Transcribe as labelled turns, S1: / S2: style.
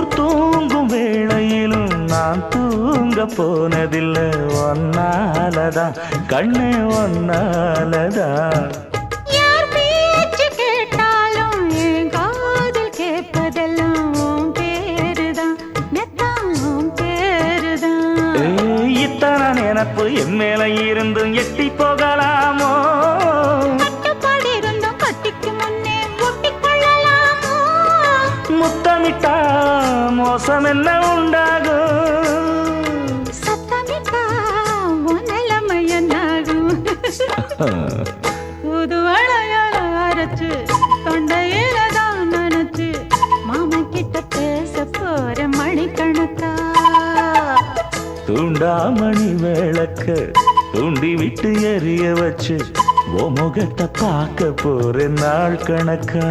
S1: ஊர் தூங்கும் வேளையிலும் நான் தூங்க போனதில்லை ஒன்னாலதான் கண்ணே ஒன்னாலதான்
S2: யார் பேச்சு கேட்டாலும் என் காதில் கேட்பதெல்லாம் உன் பேருதான் மெத்தான் உன் பேருதான்
S1: இத்தனை நினப்பு என் மேல இருந்தும் எட்டி போகலாமோ
S2: கட்டுப்பாடு இருந்தும் கட்டிக்கு முன்னே ஒட்டிக்கொள்ளலாமோ
S1: முத்தமிட்டா மோசம் என்ன உண்டாகும்
S2: சத்தமிட்டா உன் நிலைமை என்னாகும் புது வளையல அரைச்சு தொண்டையில தான் நினைச்சு மாமா கிட்ட பேச போற மணிக்கணக்கா
S1: தூண்டாமணி விளக்க தூண்டி விட்டு எரிய வச்சு ஓ முகத்தை பார்க்க போற நாள் கணக்கா